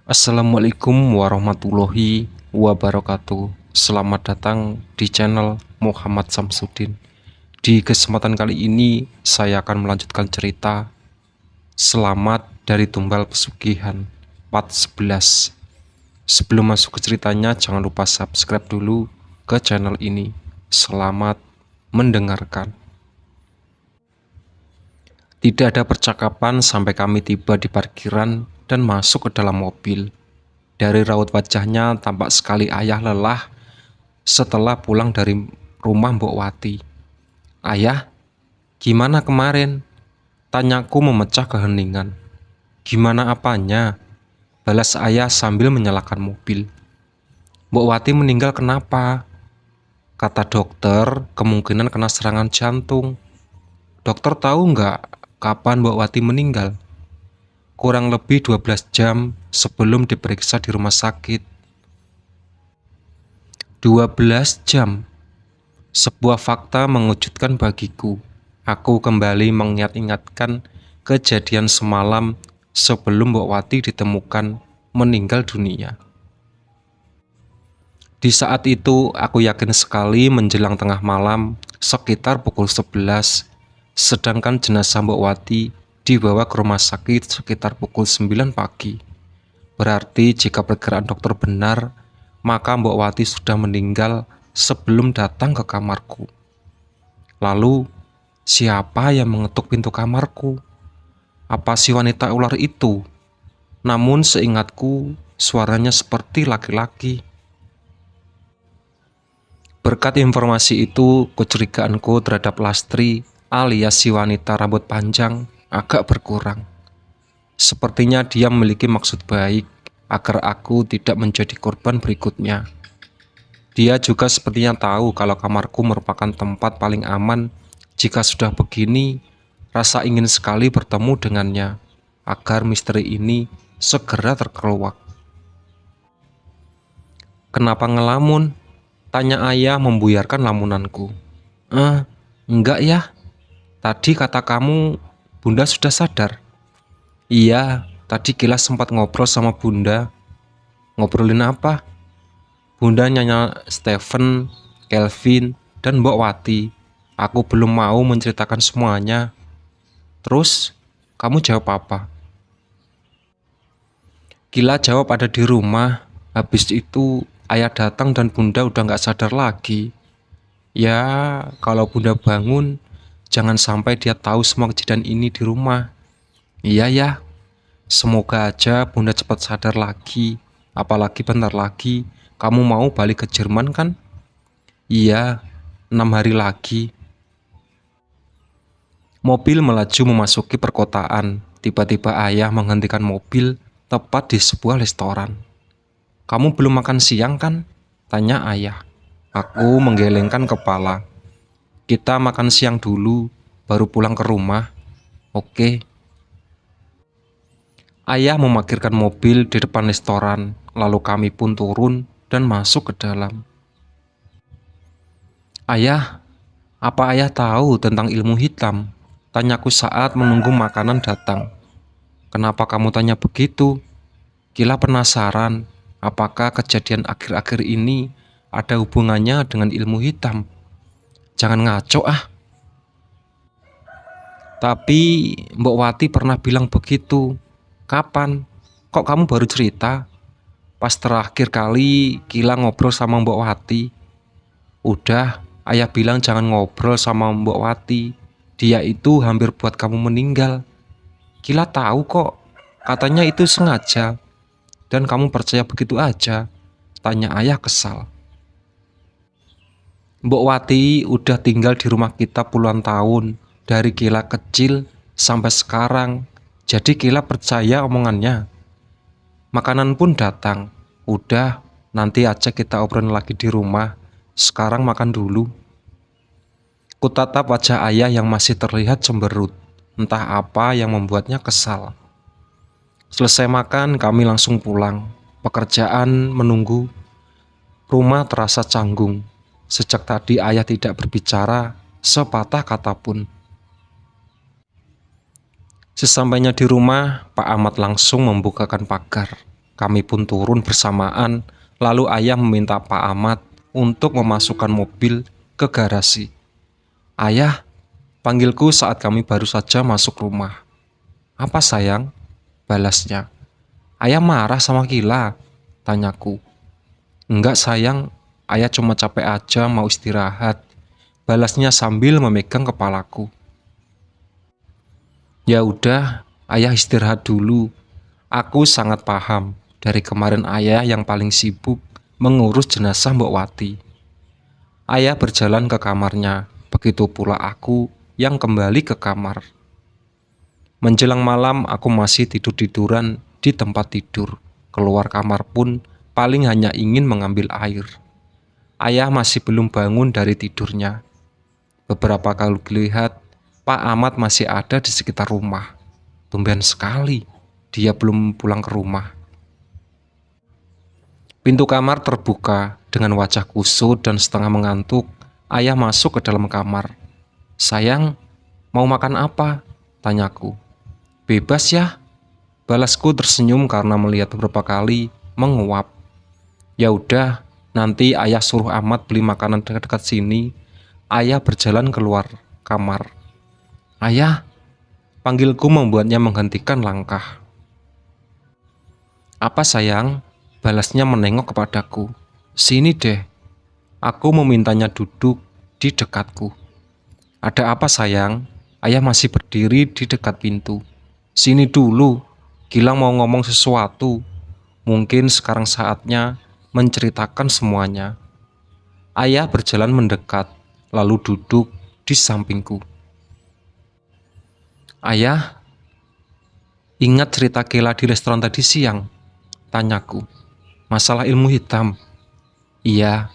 Assalamualaikum warahmatullahi wabarakatuh. Selamat datang di channel Muhammad Samsudin. Di kesempatan kali ini saya akan melanjutkan cerita Selamat dari Tumbal Pesugihan part 11. Sebelum masuk ke ceritanya, jangan lupa subscribe dulu ke channel ini. Selamat mendengarkan. Tidak ada percakapan sampai kami tiba di parkiran dan masuk ke dalam mobil. Dari raut wajahnya tampak sekali ayah lelah setelah pulang dari rumah Mbok Wati. "Ayah, gimana kemarin?" tanyaku memecah keheningan. "Gimana apanya?" balas ayah sambil menyalakan mobil. "Mbok Wati meninggal kenapa?" Kata dokter, kemungkinan kena serangan jantung. "Dokter tahu nggak kapan Mbok Wati meninggal?" "Kurang lebih 12 jam sebelum diperiksa di rumah sakit." 12 jam. Sebuah fakta mengejutkan bagiku. Aku kembali mengingat-ingatkan kejadian semalam sebelum Mbok Wati ditemukan meninggal dunia. Di saat itu, aku yakin sekali menjelang tengah malam, sekitar pukul 11, sedangkan jenazah Mbok Wati dibawa ke rumah sakit sekitar pukul 9 pagi. Berarti jika perkiraan dokter benar, maka Mbok Wati sudah meninggal sebelum datang ke kamarku. Lalu, siapa yang mengetuk pintu kamarku? Apa si wanita ular itu? Namun seingatku, suaranya seperti laki-laki. Berkat informasi itu, kecurigaanku terhadap Lastri alias si wanita rambut panjang agak berkurang. Sepertinya dia memiliki maksud baik agar aku tidak menjadi korban berikutnya. Dia juga sepertinya tahu kalau kamarku merupakan tempat paling aman. Jika sudah begini, rasa ingin sekali bertemu dengannya agar misteri ini segera terkeluar. "Kenapa ngelamun?" tanya ayah membuyarkan lamunanku. Enggak ya. Tadi kata kamu Bunda sudah sadar." "Iya, tadi Kilas sempat ngobrol sama Bunda." "Ngobrolin apa?" "Bunda nanya Stephen, Kelvin, dan Mbok Wati. Aku belum mau menceritakan semuanya." "Terus, kamu jawab apa?" "Kila jawab ada di rumah. Habis itu ayah datang dan Bunda udah gak sadar lagi. Ya, kalau Bunda bangun, jangan sampai dia tahu semua kejadian ini di rumah." "Iya ya, semoga aja Bunda cepat sadar lagi. Apalagi bentar lagi kamu mau balik ke Jerman kan?" "Iya, 6 hari lagi." Mobil melaju memasuki perkotaan. Tiba-tiba ayah menghentikan mobil tepat di sebuah restoran. "Kamu belum makan siang kan?" tanya ayah. Aku menggelengkan kepala. "Kita makan siang dulu, baru pulang ke rumah." "Oke." Ayah memarkirkan mobil di depan restoran, lalu kami pun turun dan masuk ke dalam. "Ayah, apa ayah tahu tentang ilmu hitam?" tanyaku saat menunggu makanan datang. "Kenapa kamu tanya begitu?" Kila penasaran, apakah kejadian akhir-akhir ini ada hubungannya dengan ilmu hitam. "Jangan ngaco ah." "Tapi Mbok Wati pernah bilang begitu." "Kapan? Kok kamu baru cerita?" "Pas terakhir kali Kila ngobrol sama Mbok Wati." "Udah, ayah bilang jangan ngobrol sama Mbok Wati. Dia itu hampir buat kamu meninggal." "Kila tahu kok, katanya itu sengaja." "Dan kamu percaya begitu aja?" tanya ayah kesal. "Mbok Wati udah tinggal di rumah kita puluhan tahun, dari Kila kecil sampai sekarang. Jadi Kila percaya omongannya. Makanan pun datang. Udah, nanti aja kita obrolin lagi di rumah. Sekarang makan dulu." Kutatap wajah ayah yang masih terlihat cemberut. Entah apa yang membuatnya kesal. Selesai makan, kami langsung pulang. Pekerjaan menunggu. Rumah terasa canggung. Sejak tadi ayah tidak berbicara sepatah kata pun. Sesampainya di rumah, Pak Ahmad langsung membukakan pagar. Kami pun turun bersamaan, lalu ayah meminta Pak Ahmad untuk memasukkan mobil ke garasi. "Ayah," panggilku saat kami baru saja masuk rumah. "Apa sayang?" balasnya. "Ayah marah sama Kila?" tanyaku. "Enggak sayang, ayah cuma capek aja mau istirahat," balasnya sambil memegang kepalaku. "Ya udah, ayah istirahat dulu." Aku sangat paham, dari kemarin ayah yang paling sibuk mengurus jenazah Mbok Wati. Ayah berjalan ke kamarnya, begitu pula aku yang kembali ke kamar. Menjelang malam aku masih tidur-tiduran di tempat tidur. Keluar kamar pun paling hanya ingin mengambil air. Ayah masih belum bangun dari tidurnya. Beberapa kali lihat Pak Ahmad masih ada di sekitar rumah. Tumben sekali dia belum pulang ke rumah. Pintu kamar terbuka. Dengan wajah kusut dan setengah mengantuk, ayah masuk ke dalam kamar. "Sayang, mau makan apa?" tanyaku. "Bebas ya," balasku tersenyum karena melihat beberapa kali menguap. "Ya udah, nanti ayah suruh Ahmad beli makanan dekat-dekat sini." Ayah berjalan keluar kamar. "Ayah," panggilku membuatnya menghentikan langkah. "Apa sayang?" balasnya menengok kepadaku. "Sini deh." Aku memintanya duduk di dekatku. "Ada apa sayang?" Ayah masih berdiri di dekat pintu. "Sini dulu, Gilang mau ngomong sesuatu. Mungkin sekarang saatnya menceritakan semuanya." Ayah berjalan mendekat, lalu duduk di sampingku. "Ayah, ingat cerita Kela di restoran tadi siang?" tanyaku. "Masalah ilmu hitam." "Iya."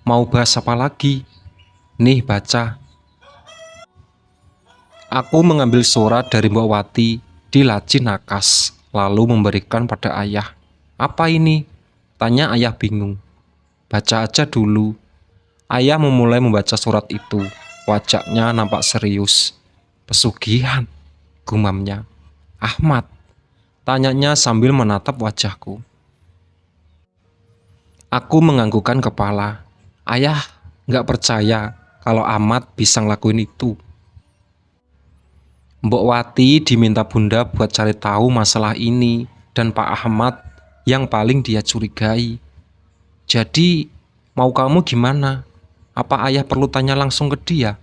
"Mau bahas apa lagi?" "Nih, baca." Aku mengambil surat dari Mbok Wati di laci nakas, lalu memberikan pada ayah. "Apa ini?" tanya ayah bingung. "Baca aja dulu." Ayah memulai membaca surat itu. Wajahnya nampak serius. "Pesugihan," gumamnya. "Ahmad?" tanyanya sambil menatap wajahku. Aku menganggukkan kepala. Ayah nggak percaya kalau Ahmad bisa ngelakuin itu. Mbok Wati diminta bunda buat cari tahu masalah ini dan Pak Ahmad yang paling dia curigai. "Jadi mau kamu gimana? Apa ayah perlu tanya langsung ke dia?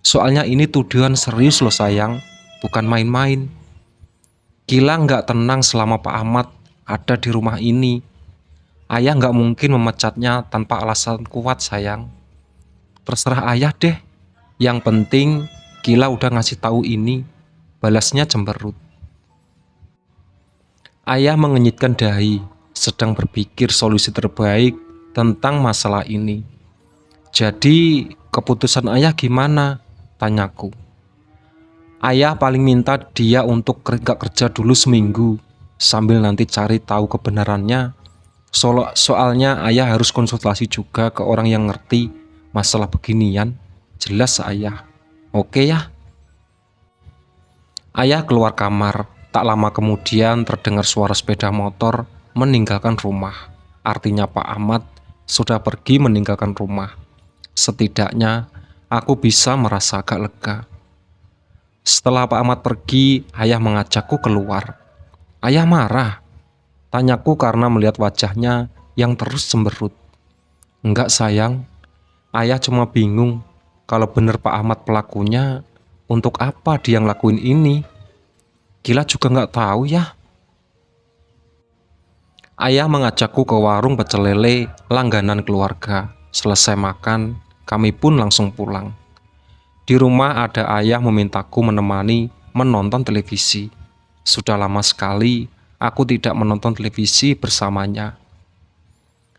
Soalnya ini tuduhan serius loh sayang, bukan main-main." "Kila nggak tenang selama Pak Ahmad ada di rumah ini. Ayah nggak mungkin memecatnya tanpa alasan kuat sayang." "Terserah ayah deh. Yang penting Kila udah ngasih tahu ini," balasnya cemberut. Ayah mengenyitkan dahi, sedang berpikir solusi terbaik tentang masalah ini. "Jadi keputusan ayah gimana?" tanyaku. Ayah paling minta dia untuk gak kerja dulu seminggu, sambil nanti cari tahu kebenarannya. Soalnya ayah harus konsultasi juga ke orang yang ngerti masalah beginian. Jelas ayah. "Oke ya." Ayah keluar kamar. Tak lama kemudian terdengar suara sepeda motor meninggalkan rumah. Artinya Pak Ahmad sudah pergi meninggalkan rumah. Setidaknya aku bisa merasa agak lega. Setelah Pak Ahmad pergi, ayah mengajakku keluar. "Ayah marah?" tanyaku karena melihat wajahnya yang terus cemberut. "Enggak sayang, ayah cuma bingung kalau bener Pak Ahmad pelakunya, untuk apa dia ngelakuin ini? Gila juga nggak tahu ya." Ayah mengajakku ke warung pecel lele langganan keluarga. Selesai makan, kami pun langsung pulang. Di rumah ada ayah memintaku menemani menonton televisi. Sudah lama sekali aku tidak menonton televisi bersamanya.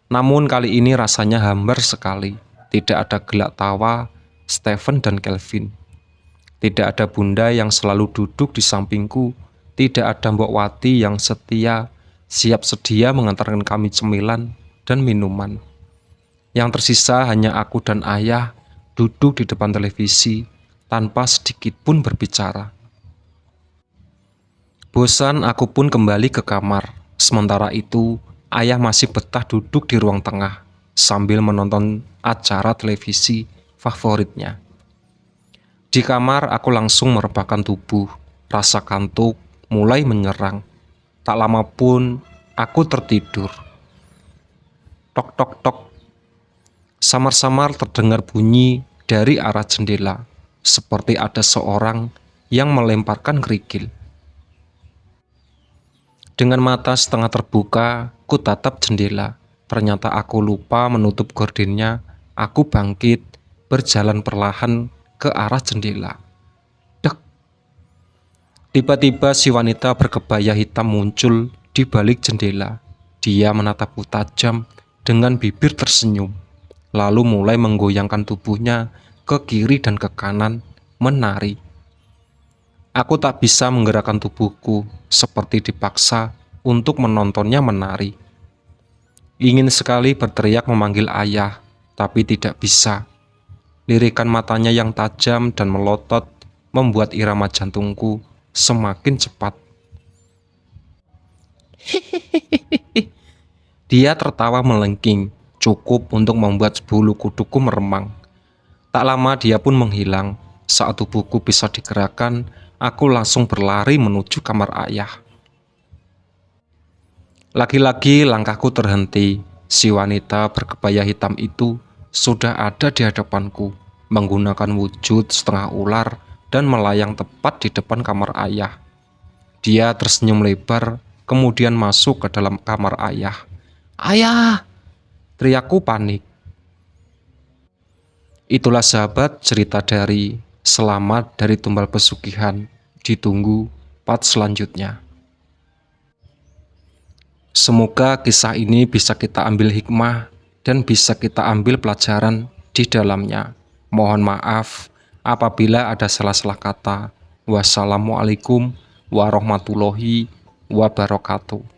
Namun kali ini rasanya hambar sekali. Tidak ada gelak tawa Stephen dan Kelvin. Tidak ada bunda yang selalu duduk di sampingku. Tidak ada Mbok Wati yang setia, siap sedia mengantarkan kami cemilan dan minuman. Yang tersisa hanya aku dan ayah duduk di depan televisi tanpa sedikit pun berbicara. Bosan, aku pun kembali ke kamar. Sementara itu, ayah masih betah duduk di ruang tengah sambil menonton acara televisi favoritnya. Di kamar, aku langsung merebahkan tubuh. Rasa kantuk mulai menyerang. Tak lama pun, aku tertidur. Tok tok tok. Samar-samar terdengar bunyi dari arah jendela, seperti ada seorang yang melemparkan kerikil. Dengan mata setengah terbuka, ku tatap jendela. Ternyata aku lupa menutup gordennya. Aku bangkit, berjalan perlahan ke arah jendela. Dek! Tiba-tiba si wanita berkebaya hitam muncul di balik jendela. Dia menatapku tajam dengan bibir tersenyum, lalu mulai menggoyangkan tubuhnya ke kiri dan ke kanan, menari. Aku tak bisa menggerakkan tubuhku, seperti dipaksa untuk menontonnya menari. Ingin sekali berteriak memanggil ayah, tapi tidak bisa. Lirikan matanya yang tajam dan melotot membuat irama jantungku semakin cepat. Dia tertawa melengking, cukup untuk membuat bulu kuduku meremang. Tak lama dia pun menghilang. Saat tubuhku bisa digerakkan, aku langsung berlari menuju kamar ayah. Lagi-lagi langkahku terhenti. Si wanita berkebaya hitam itu sudah ada di hadapanku, menggunakan wujud setengah ular dan melayang tepat di depan kamar ayah. Dia tersenyum lebar, kemudian masuk ke dalam kamar ayah. "Ayah!" teriakku panik. Itulah sahabat cerita dari Selamat dari Tumbal Pesugihan. Ditunggu part selanjutnya. Semoga kisah ini bisa kita ambil hikmah dan bisa kita ambil pelajaran di dalamnya. Mohon maaf apabila ada salah-salah kata. Wassalamualaikum warahmatullahi wabarakatuh.